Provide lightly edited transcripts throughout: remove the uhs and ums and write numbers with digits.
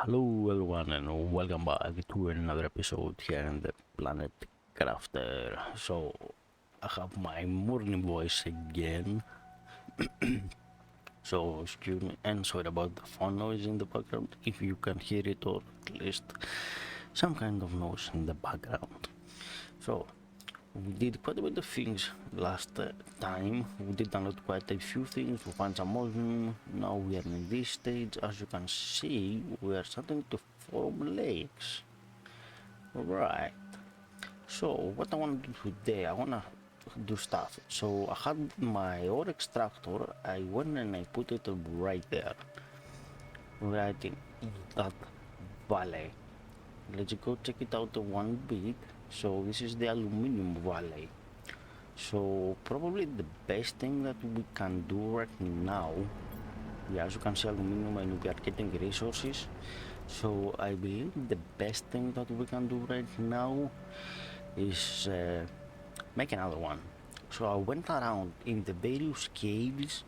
Hello everyone and welcome back to another episode here in the Planet Crafter. So I have my morning voice again. So excuse me and sorry about the phone noise in the background if you can hear it or at least some kind of noise in the background. So we did quite a bit of things last time. We did download quite a few things. We found some ozone. Now we are in this stage. As you can see, we are starting to form lakes. Right. So what I want to do today, I want to do stuff. So I had my ore extractor. I went and I put it right there, right in that valley. Let's go check it out one bit. So this is the aluminum valley. So probably the best thing that we can do right now, yeah, as you can see, aluminum, and we are getting resources. So I believe the best thing that we can do right now is make another one. So I went around in the various caves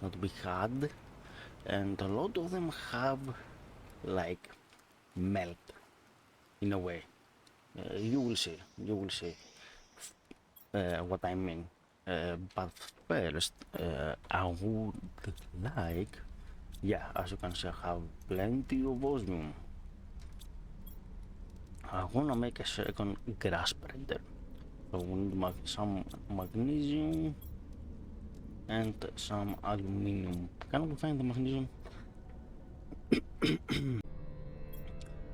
that we had, and a lot of them have like melt in a way. You will see what I mean. But first, I would like, yeah, as you can see, I have plenty of osmium. I wanna make a second grass spreader. So we need some magnesium and some aluminum. Can we find the magnesium?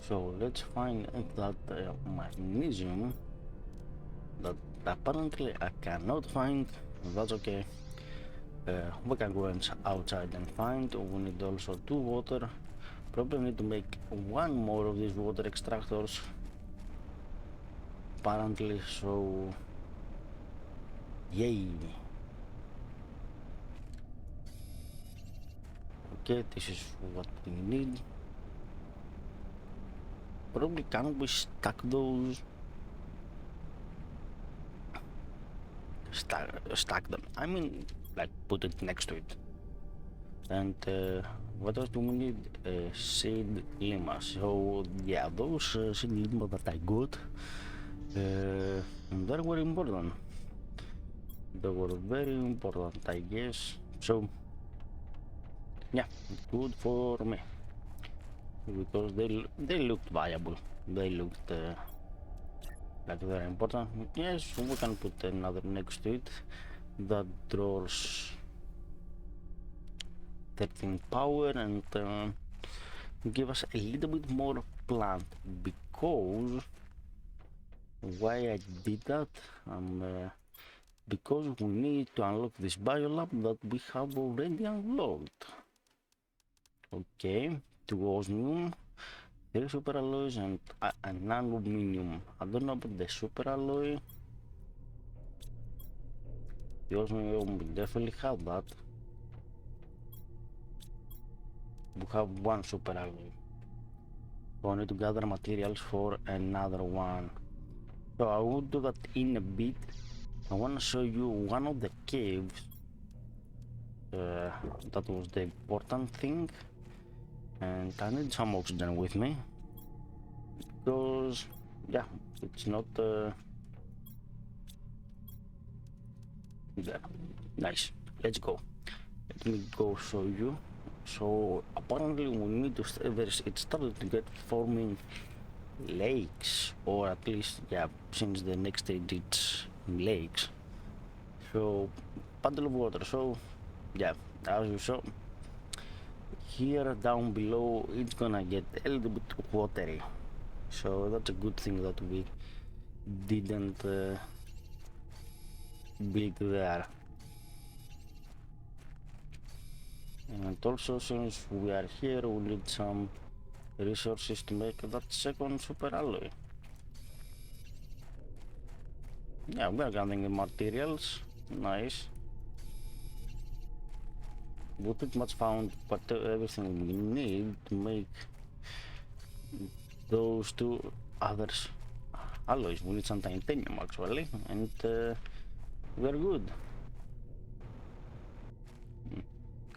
So let's find that magnesium that apparently I cannot find. That's okay. We can go outside and find. We need also 2 water. Probably need to make one more of these water extractors. Apparently, so yay. Okay, this is what we need. Probably can't we stack those? Stack them. I mean, like put it next to it. And what else do we need? Seed lima. So yeah, those seed lima that I got, they were important. They were very important, I guess. So yeah, good for me because they looked viable. They looked like very important. Yes, we can put another next to it that draws 13 power and give us a little bit more plant, because why I did that, because we need to unlock this biolab that we have already unlocked. Okay, 2 osmium, 3 super alloys and an aluminum. I don't know about the super alloy. The osmium we definitely have that. We have 1 super alloy. So I need to gather materials for another one. So I will do that in a bit. I want to show you one of the caves. That was the important thing. And I need some oxygen with me. Because, yeah, it's not... there. Nice. Let's go. Let me go show you. So apparently we need to... it started to get forming lakes, or at least, yeah, since the next stage it's lakes. So puddle of water. So yeah, as you saw here down below, it's gonna get a little bit watery, so that's a good thing that we didn't build there. And also, since we are here, we need some resources to make that second super alloy. Yeah, we are gathering the materials. Nice. We pretty much found everything we need to make those 2 others alloys. We need some titanium actually, and we're good.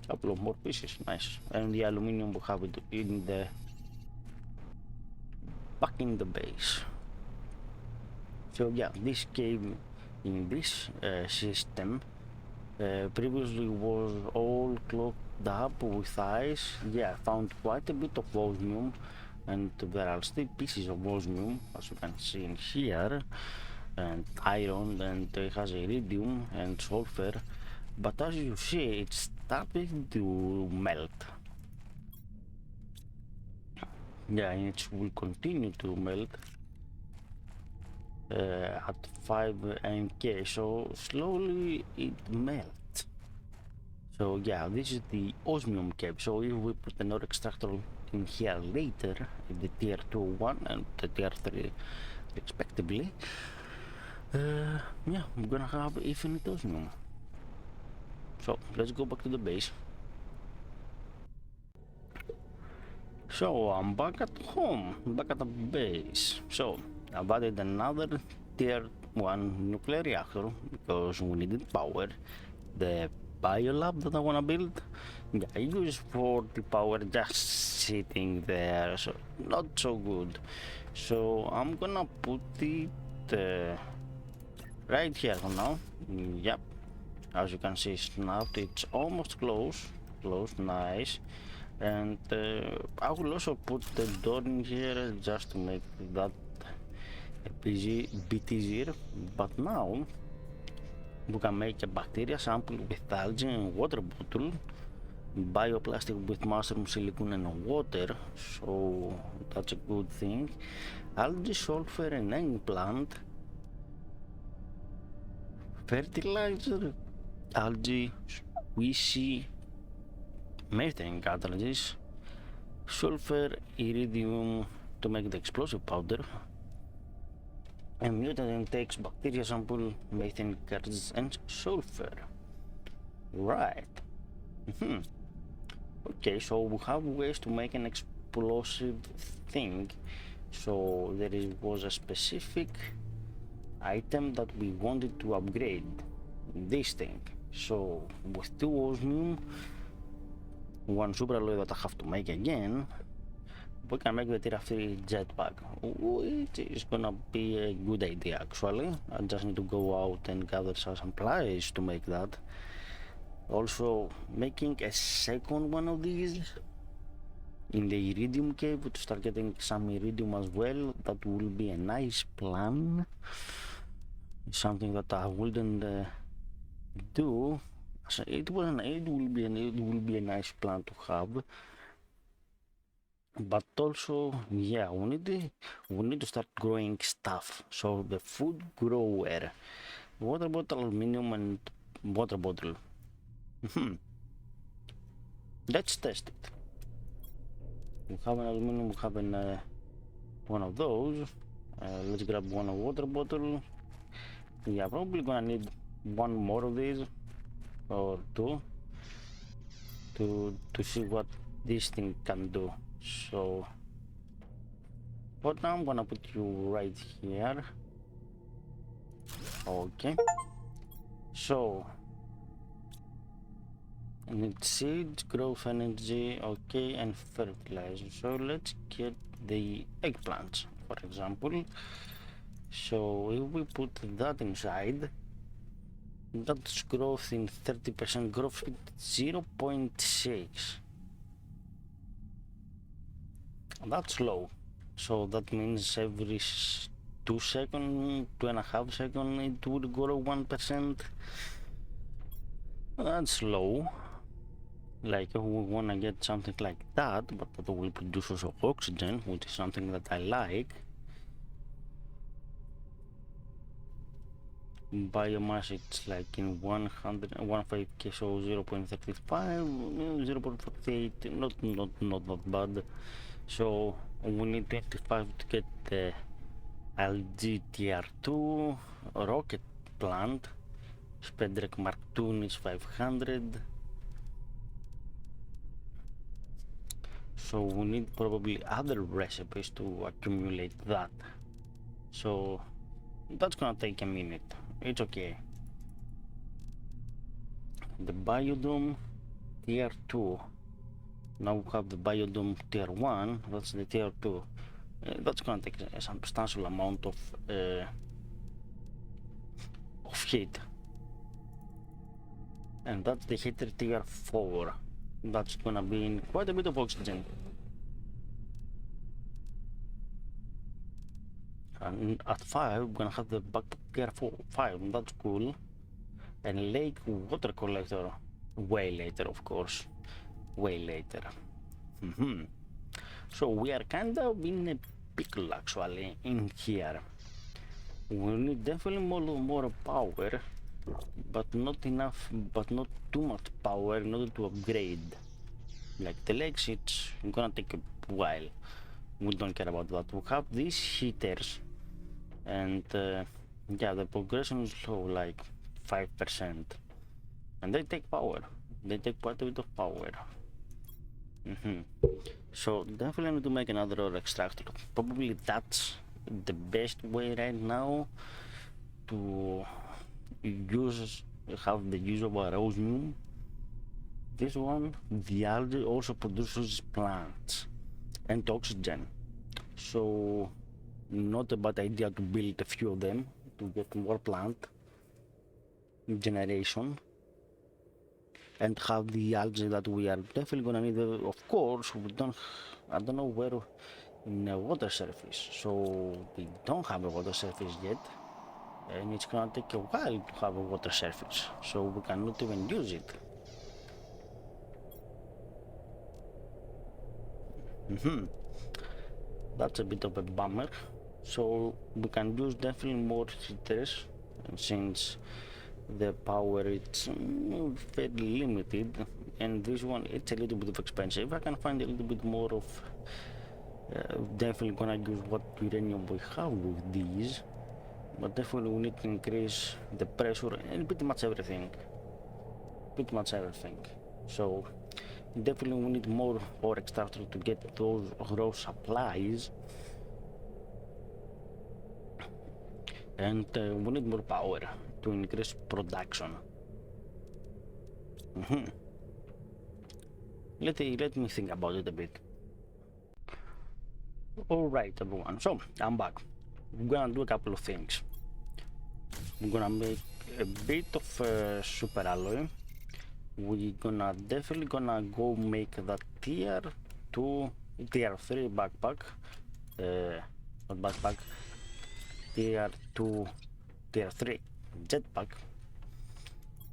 Couple of more pieces, nice. And the aluminum we have it in the back in the base. So yeah, this cave in this system previously was all clogged up with ice. Yeah, found quite a bit of osmium, and there are still pieces of osmium, as you can see in here, and iron, and it has iridium and sulfur. But as you see, it's starting to melt. Yeah, and it will continue to melt at 5 mk, so slowly it melts. So yeah, this is the osmium cave. So if we put an ore extractor in here later, the tier 2 one and the tier 3 respectively, yeah, we're gonna have infinite osmium. So let's go back to the base. So I'm back at home, back at the base. So I've added another tier 1 nuclear reactor because we needed power. The biolab that I wanna build, yeah, I use for the power just sitting there, so not so good. So I'm gonna put it right here for now. Yep, as you can see, snapped. It's almost close, nice. And I will also put the door in here just to make that a bit easier. But now we can make a bacteria sample with algae and water bottle, bioplastic with mushroom, silicone and water, so that's a good thing. Algae, sulfur and eggplant, fertilizer, algae, squishy, methane catalysis, sulfur, iridium to make the explosive powder, and mutant takes bacteria sample, methane gases and sulfur. Right. Okay, so we have ways to make an explosive thing. So there was a specific item that we wanted to upgrade, this thing. So with 2 osmium, 1 superalloy that I have to make again, we can make the Tier 3 jetpack, which is gonna be a good idea actually. I just need to go out and gather some supplies to make that. Also making a second one of these in the iridium cave to start getting some iridium as well. That will be a nice plan, something that I wouldn't do. So it will be a nice plan to have. But also, yeah, we need to start growing stuff. So the food grower, water bottle, aluminum and water bottle. Let's test it. We have an aluminum, we have an, one of those. Let's grab one water bottle. Yeah, probably gonna need one more of these or two to see what this thing can do. So for now I'm gonna put you right here. Okay, so need seeds, growth energy, okay, and fertilizer. So let's get the eggplants, for example. So if we put that inside, that's growth in 30%, growth at 0.6. That's low. So that means every 2 seconds, 2.5 seconds, it would grow 1%. That's low. Like if we wanna get something like that, but that will produce also oxygen, which is something that I like. Biomass, it's like in 105k, so 0.35, 0.48, not that bad. So we need 25 to get the LG tier 2 rocket plant. Spedrek Mark II needs 500. So we need probably other recipes to accumulate that. So that's gonna take a minute. It's okay. The biodome tier 2. Now we have the biodome tier 1. That's the tier 2. that's gonna take a substantial amount of heat. And that's the heater tier 4. That's gonna be in quite a bit of oxygen. And at 5, we're gonna have the back tier 5, that's cool. And lake water collector, way later, of course, way later. So we are kind of in a pickle actually in here. We need definitely more power, but not enough, but not too much power in order to upgrade. Like the lakes, it's gonna take a while. We don't care about that. We have these heaters, and yeah, the progression is slow, like 5%, and they take power. They take quite a bit of power. So definitely need to make another ore extractor. Probably that's the best way right now to have the use of our osmium. This one, the algae also produces plants and oxygen, so not a bad idea to build a few of them to get more plant generation and have the algae that we are definitely gonna need. Of course, I don't know where in a water surface, so we don't have a water surface yet, and it's gonna take a while to have a water surface, so we cannot even use it. That's a bit of a bummer. So we can use definitely more heaters, and since the power it's fairly limited, and this one it's a little bit of expensive. I can find a little bit more of definitely gonna use what uranium we have with these, but definitely we need to increase the pressure and pretty much everything. So definitely we need more ore extractor to get those raw supplies, and we need more power to increase production. Let me think about it a bit. Alright everyone, so I'm back. We're gonna do a couple of things. We're gonna make a bit of super alloy. We're gonna definitely gonna go make the tier 2, tier 3 backpack, not backpack, tier 2, tier 3 jetpack.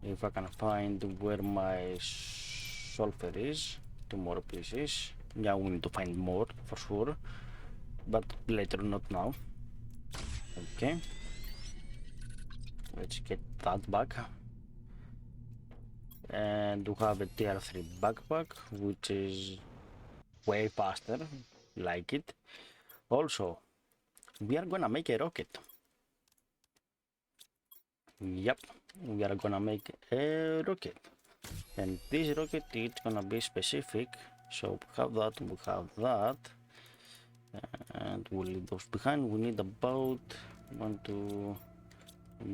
If I can find where my sulfur is, 2 more pieces. Yeah, we need to find more for sure, but later, not now. Okay, let's get that back. And we have a tier 3 backpack, which is way faster, like it. Also, we are gonna make a rocket. Yep, we are gonna make a rocket, and this rocket is gonna be specific. So we have that, and we'll leave those behind. We need about one, two.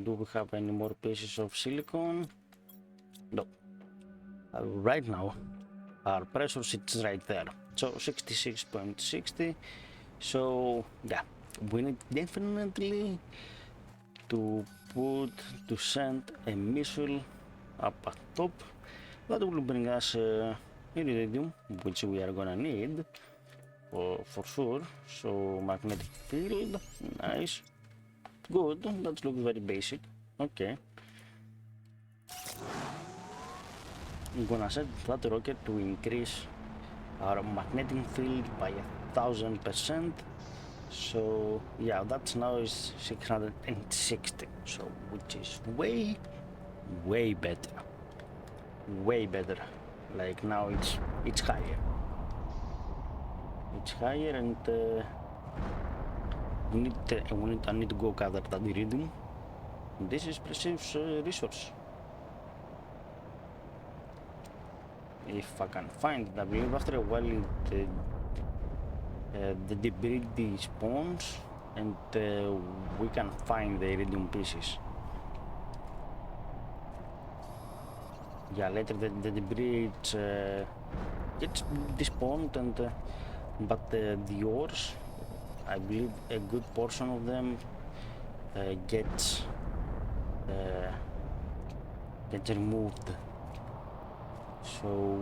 Do we have any more pieces of silicon? No. Right now, our pressure sits right there. So 66.60. So yeah, we need definitely to send a missile up at top that will bring us iridium, which we are gonna need for sure. So magnetic field, nice, good. That looks very basic. Okay, I'm gonna set that rocket to increase our magnetic field by 1000%. So yeah, that's now is 660, so which is way better, like now it's higher, and I need to go gather that iridium. This is precious resource. If I can find it, I believe after a while the debris despawns, and we can find the iridium pieces. Yeah, later the debris it's despawned, and but the ores I believe a good portion of them gets removed. So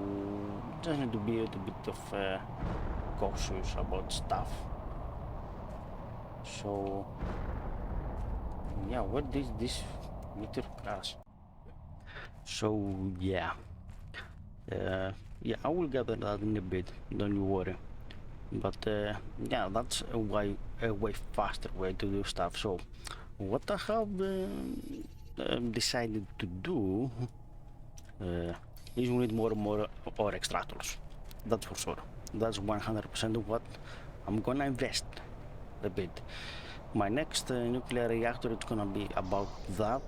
just need to be a little bit of cautious about stuff. So yeah, what is this meter class? So yeah, yeah, I will gather that in a bit. Don't you worry. But yeah, that's a way faster way to do stuff. So what I have decided to do is we need more and more ore extractors. That's for sure. That's 100% of what I'm gonna invest a bit. My next nuclear reactor is gonna be about that.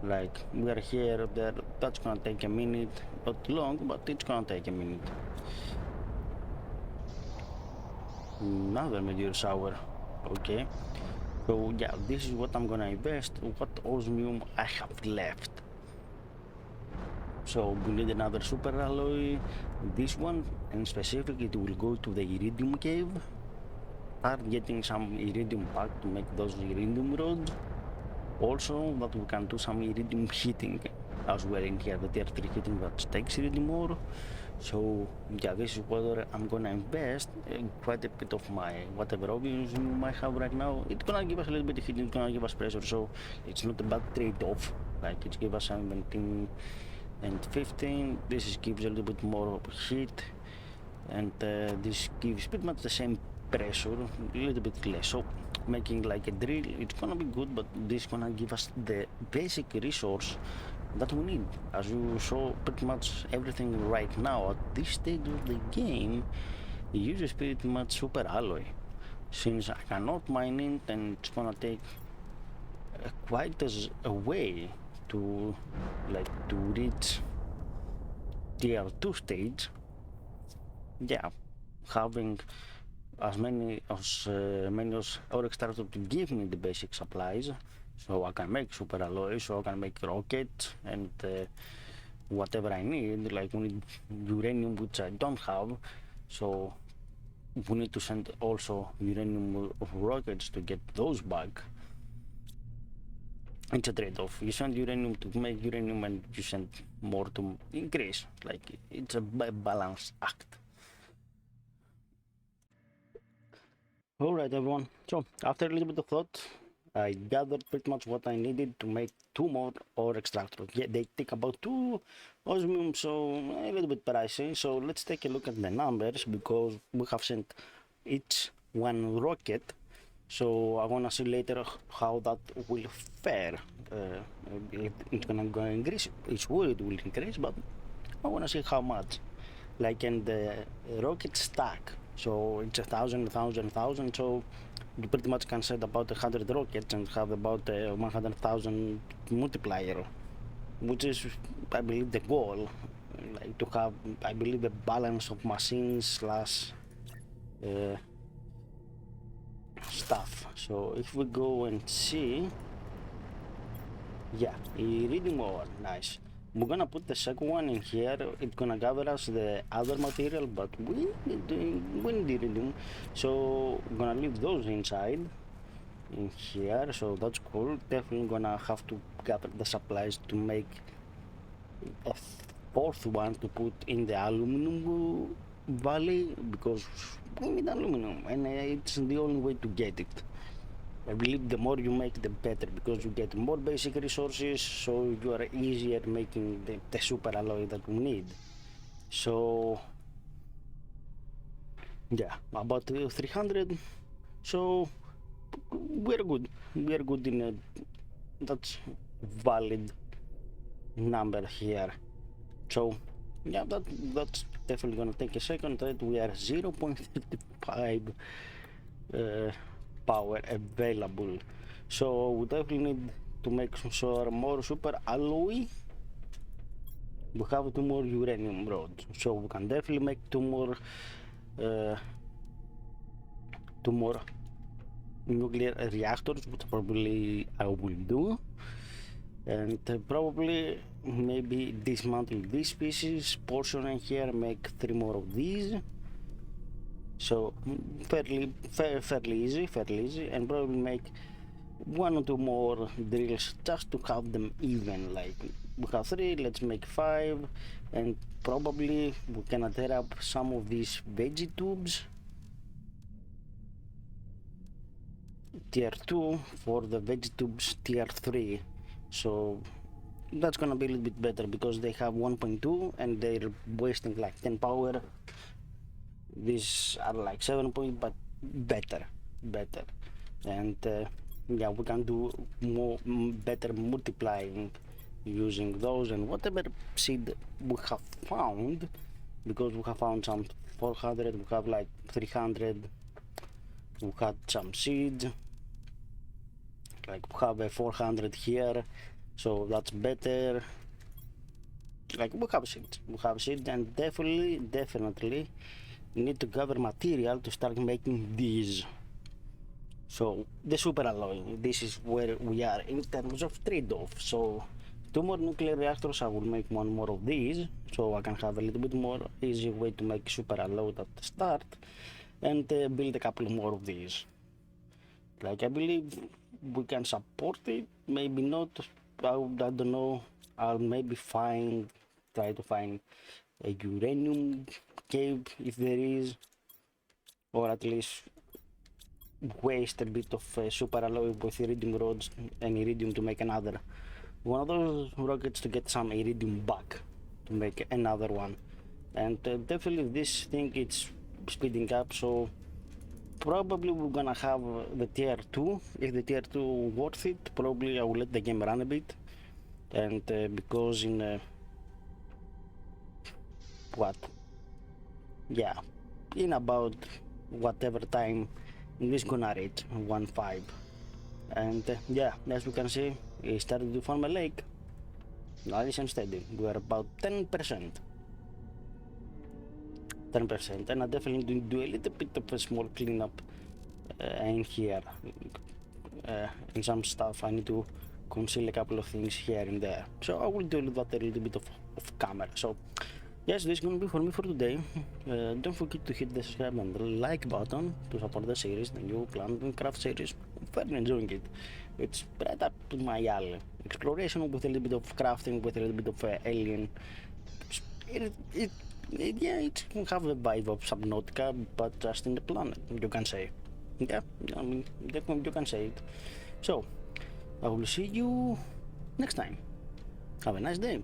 Like we are here, there. That's gonna take a minute, not long, but it's gonna take a minute. Another meteor shower. Okay. So yeah, this is what I'm gonna invest. What osmium I have left. So we need another super alloy. This one, in specific, it will go to the iridium cave. Start getting some iridium pack to make those iridium rods. Also, that we can do some iridium heating as well in here, the tier 3 heating that takes iridium ore. So yeah, this is where I'm gonna invest quite a bit of my whatever osmium I have right now. It's gonna give us a little bit of heat, it's gonna give us pressure, so it's not a bad trade-off. Like it gives us 17 and 15. This gives a little bit more heat, and this gives pretty much the same pressure, a little bit less. So making like a drill, it's gonna be good, but this gonna give us the basic resource that we need. As you saw, pretty much everything right now at this stage of the game uses pretty much super alloy. Since I cannot mine it, and it's gonna take quite as a way to reach tier 2 stage. Yeah, having as many as ore extractor to give me the basic supplies, so I can make super alloy, so I can make rockets and whatever I need. Like we need uranium, which I don't have, so we need to send also uranium of rockets to get those back. It's a trade-off. You send uranium to make uranium, and you send more to increase. Like it's a balanced act. Alright everyone, so after a little bit of thought, I gathered pretty much what I needed to make 2 more ore extractors. Yeah, they take about 2 osmium, so a little bit pricey. So let's take a look at the numbers, because we have sent each one rocket. So I wanna see later how that will fare. It's gonna go increase, it's sure it will increase, but I wanna see how much. Like in the rocket stack, so it's 1,000, so you pretty much can set about 100 rockets and have about 100,000 multiplier, which is, I believe, the goal. Like to have, I believe, a balance of machines slash stuff. So if we go and see, yeah, iridium ore, nice. We're gonna put the second one in here. It's gonna gather us the other material, but we need iridium, so we're gonna leave those inside in here. So that's cool. Definitely gonna have to gather the supplies to make a fourth one to put in the aluminum valley, because we need aluminum, and it's the only way to get it. I believe the more you make, the better, because you get more basic resources, so you are easier making the super alloy that we need. So yeah, about 300. So we're good. We're good in a, that's valid number here. So yeah, that's definitely gonna take a second. That we are 0.35 power available, so we definitely need to make sure more super alloy. We have 2 more uranium rods, so we can definitely make 2 more uh, 2 more nuclear reactors, which probably I will do, and probably maybe dismantle this species portion in here, make 3 more of these. So fairly easy, and probably make one or two more drills just to have them even. Like we have three, let's make five, and probably we can tear up some of these veggie tubes. Tier 2 for the veggie tubes tier 3. So that's gonna be a little bit better because they have 1.2 and they're wasting like 10 power. These are like 7 point, but better. And yeah, we can do more better multiplying using those, and whatever seed we have found, because we have found some 400, we have like 300, we had some seeds, like we have a 400 here, so that's better. Like we have seeds, and definitely need to gather material to start making these. So the super alloy, this is where we are in terms of trade-off. So two more nuclear reactors, I will make one more of these, so I can have a little bit more easy way to make super alloy at the start, and build a couple more of these. Like I believe we can support it, maybe not. I don't know. I'll maybe try to find a uranium cave if there is, or at least waste a bit of super alloy with iridium rods and iridium to make another one of those rockets to get some iridium back to make another one. And definitely this thing it's speeding up, so probably we're gonna have the tier 2. If the tier 2 worth it, probably I will let the game run a bit, and because in what yeah, in about whatever time this gonna reach 1.5. And yeah, as we can see, it started to form a lake. Nice and steady. We are about 10%. 10%. And I definitely do a little bit of a small cleanup in here. In some stuff, I need to conceal a couple of things here and there. So I will do that a little bit of camera. So yes, this is going to be for me for today. Don't forget to hit the subscribe and the like button to support the series, the new Plant and Craft series. I'm very enjoying it. It's right up to my alley. Exploration with a little bit of crafting, with a little bit of alien. It, it, yeah, it can have a vibe of Subnautica, but just in the planet, you can say. Yeah, I mean, you can say it. So, I will see you next time. Have a nice day.